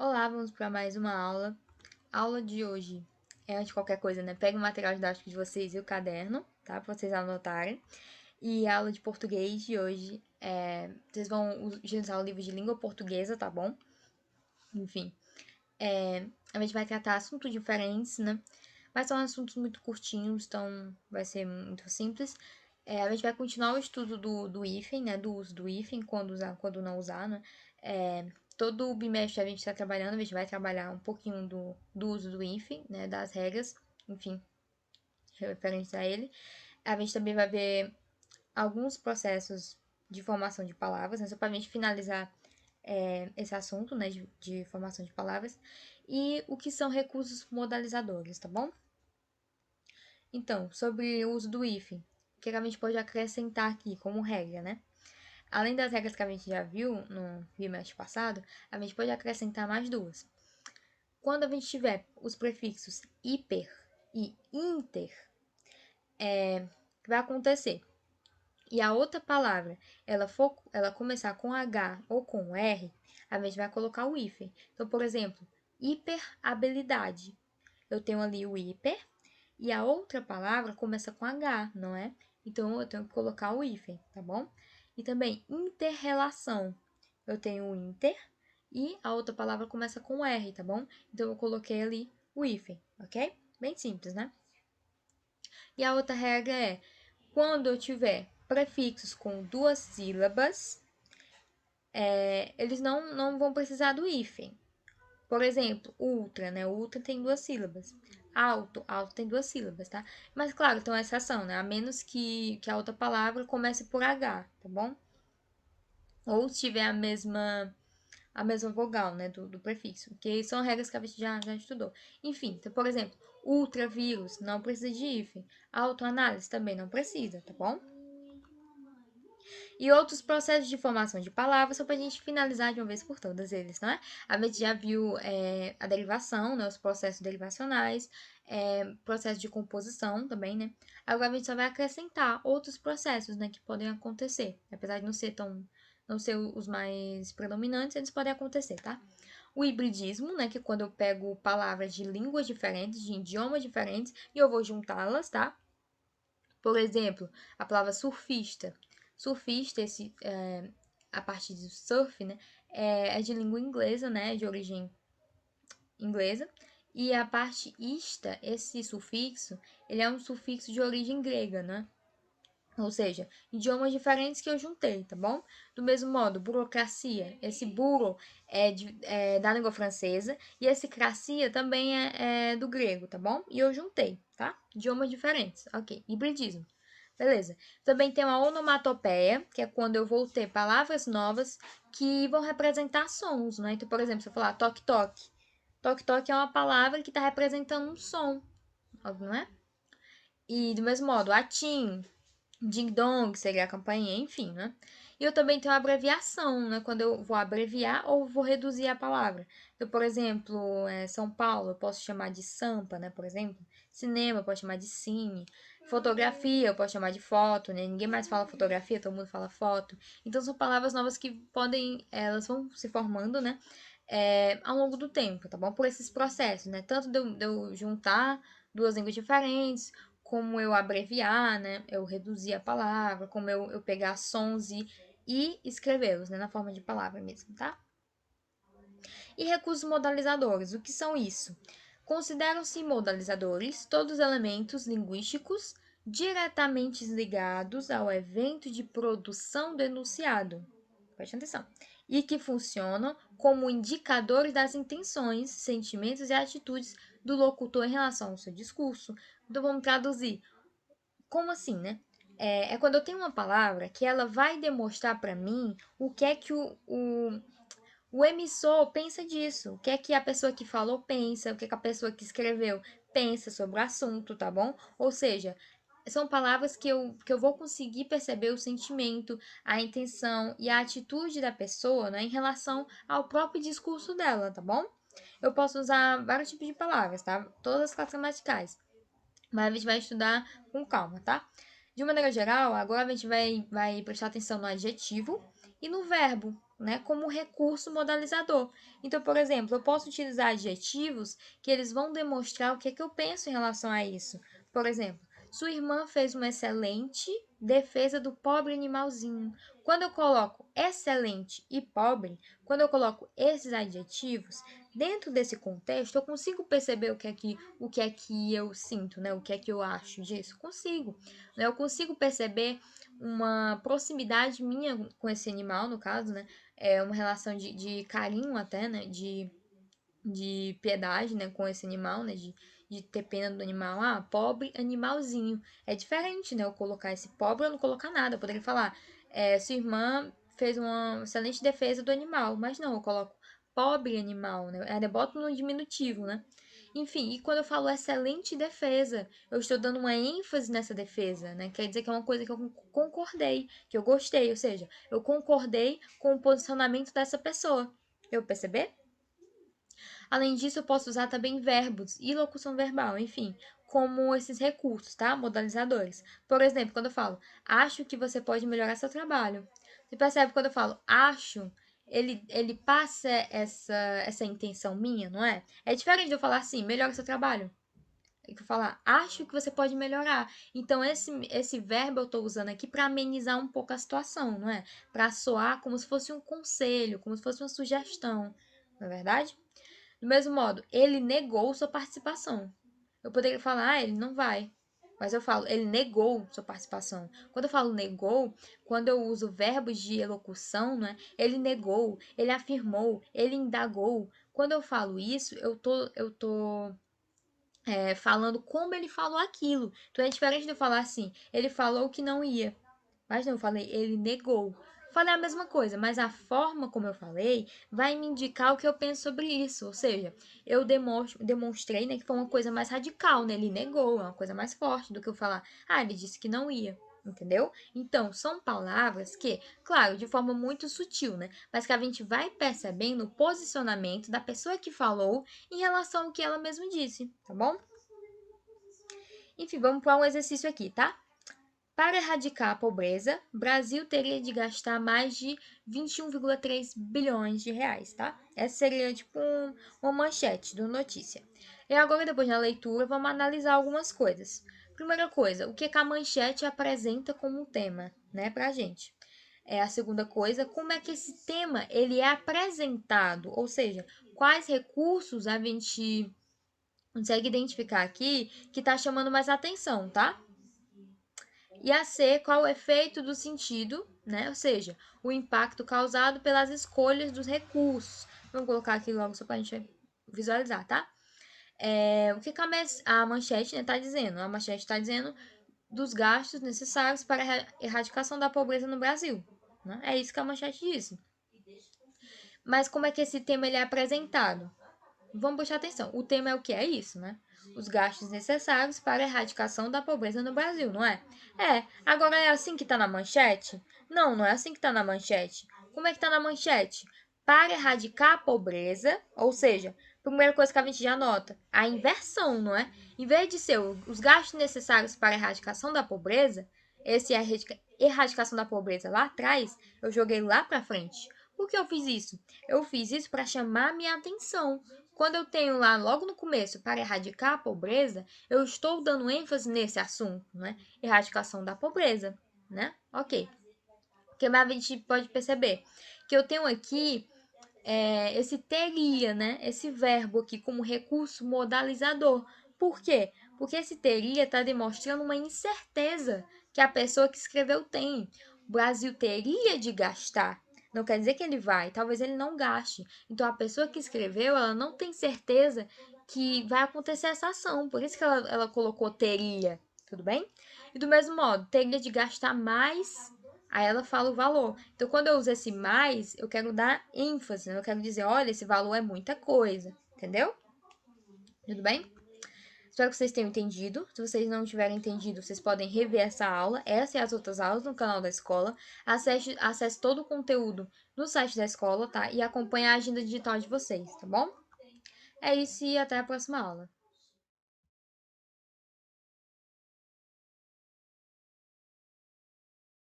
Olá, vamos para mais uma aula. A aula de hoje é, antes de qualquer coisa, né? Pega o material didático de vocês e o caderno, tá? Para vocês anotarem. E a aula de português de hoje vocês vão utilizar o livro de língua portuguesa, tá bom? Enfim, a gente vai tratar assuntos diferentes, né? Mas são assuntos muito curtinhos, então vai ser muito simples. A gente vai continuar o estudo do hífen, né? Do uso do hífen, quando usar, quando não usar, né? Todo o bimestre a gente está trabalhando, a gente vai trabalhar um pouquinho do uso do hífen, né? Das regras, enfim, referentes a ele. A gente também vai ver alguns processos de formação de palavras, né? Só para a gente finalizar esse assunto, né? De formação de palavras. E o que são recursos modalizadores, tá bom? Então, sobre o uso do hífen, o que a gente pode acrescentar aqui como regra, né? Além das regras que a gente já viu no bimestre passado, a gente pode acrescentar mais duas. Quando a gente tiver os prefixos hiper e inter, o que vai acontecer? E a outra palavra, ela começar com H ou com R, a gente vai colocar o hífen. Então, por exemplo, hiperhabilidade. Eu tenho ali o hiper e a outra palavra começa com H, não é? Então, eu tenho que colocar o hífen, tá bom? E também interrelação. Eu tenho o inter e a outra palavra começa com R, tá bom? Então, eu coloquei ali o hífen, ok? Bem simples, né? E a outra regra é, quando eu tiver prefixos com duas sílabas, eles não vão precisar do hífen. Por exemplo, ultra, né? Ultra tem duas sílabas. Alto, alto tem duas sílabas, tá? Mas claro, tem uma exceção, né? A menos que a outra palavra comece por H, tá bom? Ou se tiver a mesma vogal, né? Do prefixo. Que são regras que a gente já estudou. Enfim, então, por exemplo, ultravírus não precisa de hífen. Autoanálise também não precisa, tá bom? E outros processos de formação de palavras, só para a gente finalizar de uma vez por todas eles, não é? A gente já viu a derivação, né, os processos derivacionais, processo de composição também, né? Agora a gente só vai acrescentar outros processos, né, que podem acontecer, apesar de não ser os mais predominantes, eles podem acontecer, tá? O hibridismo, né, que é quando eu pego palavras de línguas diferentes, de idiomas diferentes, e eu vou juntá-las, tá? Por exemplo, a palavra surfista. Surfista, a parte do surf, né, é de língua inglesa, né, de origem inglesa. E a parte ista, esse sufixo, ele é um sufixo de origem grega, né? Ou seja, idiomas diferentes que eu juntei, tá bom? Do mesmo modo, burocracia. Esse buro é da língua francesa e esse cracia também é do grego, tá bom? E eu juntei, tá? Idiomas diferentes. Ok. Hibridismo. Beleza. Também tem uma onomatopeia, que é quando eu vou ter palavras novas que vão representar sons, né? Então, por exemplo, se eu falar toque-toque. Toque-toque é uma palavra que está representando um som, não é? E do mesmo modo, atim, ding-dong seria a campainha, enfim, né? E eu também tenho a abreviação, né? Quando eu vou abreviar ou vou reduzir a palavra. Então, por exemplo, São Paulo, eu posso chamar de Sampa, né? Por exemplo. Cinema, eu posso chamar de cine. Fotografia, eu posso chamar de foto, né? Ninguém mais fala fotografia, todo mundo fala foto. Então, são palavras novas que elas vão se formando, né? Ao longo do tempo, tá bom? Por esses processos, né? Tanto de eu juntar duas línguas diferentes, como eu abreviar, né? Eu reduzir a palavra, como eu pegar sons e escrevê-los, né? Na forma de palavra mesmo, tá? E recursos modalizadores, o que são isso? Consideram-se modalizadores todos os elementos linguísticos diretamente ligados ao evento de produção do enunciado. Preste atenção. E que funcionam como indicadores das intenções, sentimentos e atitudes do locutor em relação ao seu discurso. Então vamos traduzir. Como assim, né? É quando eu tenho uma palavra que ela vai demonstrar para mim o que é que o emissor pensa disso, o que é que a pessoa que falou pensa, o que é que a pessoa que escreveu pensa sobre o assunto, tá bom? Ou seja, são palavras que eu vou conseguir perceber o sentimento, a intenção e a atitude da pessoa, né, em relação ao próprio discurso dela, tá bom? Eu posso usar vários tipos de palavras, tá? Todas as classes gramaticais. Mas a gente vai estudar com calma, tá? De maneira geral, agora a gente vai prestar atenção no adjetivo e no verbo. né, como recurso modalizador. Então, por exemplo, eu posso utilizar adjetivos que eles vão demonstrar o que é que eu penso em relação a isso. Por exemplo, sua irmã fez uma excelente defesa do pobre animalzinho. Quando eu coloco excelente e pobre, quando eu coloco esses adjetivos, dentro desse contexto, eu consigo perceber o que é que eu sinto, né? O que é que eu acho disso? Consigo. Né? Eu consigo perceber uma proximidade minha com esse animal, no caso, né? É uma relação de carinho até, né? De piedade, né, com esse animal, né, de ter pena do animal. Ah, pobre animalzinho. É diferente, né, eu colocar esse pobre ou não colocar nada. Eu poderia falar, sua irmã fez uma excelente defesa do animal, mas não, eu coloco pobre animal, né, eu boto no diminutivo, né. Enfim, e quando eu falo excelente defesa, eu estou dando uma ênfase nessa defesa, né? Quer dizer que é uma coisa que eu concordei, que eu gostei, ou seja, eu concordei com o posicionamento dessa pessoa. Eu perceber? Além disso, eu posso usar também verbos e locução verbal, enfim, como esses recursos, tá? Modalizadores. Por exemplo, quando eu falo, acho que você pode melhorar seu trabalho. Você percebe quando eu falo acho, ele passa essa intenção minha, não é? É diferente de eu falar assim, melhora seu trabalho. É que eu falar, acho que você pode melhorar. Então, esse verbo eu estou usando aqui para amenizar um pouco a situação, não é? Para soar como se fosse um conselho, como se fosse uma sugestão, não é verdade? Do mesmo modo, ele negou sua participação. Eu poderia falar, ele não vai. Mas eu falo, ele negou sua participação. Quando eu falo negou, quando eu uso verbos de elocução, né? Ele negou, ele afirmou, ele indagou. Quando eu falo isso, eu tô falando como ele falou aquilo. Então é diferente de eu falar assim, ele falou que não ia. Mas não, eu falei, ele negou. Falei a mesma coisa, mas a forma como eu falei vai me indicar o que eu penso sobre isso. Ou seja, eu demonstrei, né, que foi uma coisa mais radical, né? Ele negou, é uma coisa mais forte do que eu falar, ah, ele disse que não ia. Entendeu? Então, são palavras que, claro, de forma muito sutil, né? Mas que a gente vai percebendo o posicionamento da pessoa que falou em relação ao que ela mesma disse, tá bom? Enfim, vamos para um exercício aqui, tá? Para erradicar a pobreza, o Brasil teria de gastar mais de 21,3 bilhões de reais, tá? Essa seria tipo uma manchete do notícia. E agora, depois da leitura, vamos analisar algumas coisas. Primeira coisa, o que a manchete apresenta como tema, né, pra gente? A segunda coisa, como é que esse tema ele é apresentado, ou seja, quais recursos a gente consegue identificar aqui que está chamando mais atenção, tá? E a C, qual o efeito do sentido, né? Ou seja, o impacto causado pelas escolhas dos recursos. Vamos colocar aqui logo só para a gente visualizar, tá? O que a manchete está dizendo? A manchete está dizendo dos gastos necessários para a erradicação da pobreza no Brasil. Né? É isso que a manchete diz. Mas como é que esse tema ele é apresentado? Vamos prestar atenção. O tema é o que? É isso, né? Os gastos necessários para a erradicação da pobreza no Brasil, não é? Agora é assim que está na manchete? Não, não é assim que está na manchete. Como é que está na manchete? Para erradicar a pobreza, ou seja, primeira coisa que a gente já nota, a inversão, não é? Em vez de ser os gastos necessários para a erradicação da pobreza, esse é a erradicação da pobreza lá atrás, eu joguei lá para frente. Por que eu fiz isso? Eu fiz isso para chamar minha atenção. Quando eu tenho lá logo no começo para erradicar a pobreza, eu estou dando ênfase nesse assunto, né? Erradicação da pobreza, né? Ok. O que mais a gente pode perceber? Que eu tenho aqui esse teria, né? Esse verbo aqui como recurso modalizador. Por quê? Porque esse teria está demonstrando uma incerteza que a pessoa que escreveu tem. O Brasil teria de gastar. Não quer dizer que ele vai, talvez ele não gaste. Então a pessoa que escreveu, ela não tem certeza que vai acontecer essa ação. Por isso que ela colocou teria, tudo bem? E do mesmo modo, teria de gastar mais. Aí ela fala o valor. Então, quando eu uso esse mais, eu quero dar ênfase, eu quero dizer, olha, esse valor é muita coisa, entendeu? Tudo bem? Espero que vocês tenham entendido. Se vocês não tiverem entendido, vocês podem rever essa aula, essa e as outras aulas no canal da escola. Acesse todo o conteúdo no site da escola, tá? E acompanhe a agenda digital de vocês, tá bom? É isso e até a próxima aula.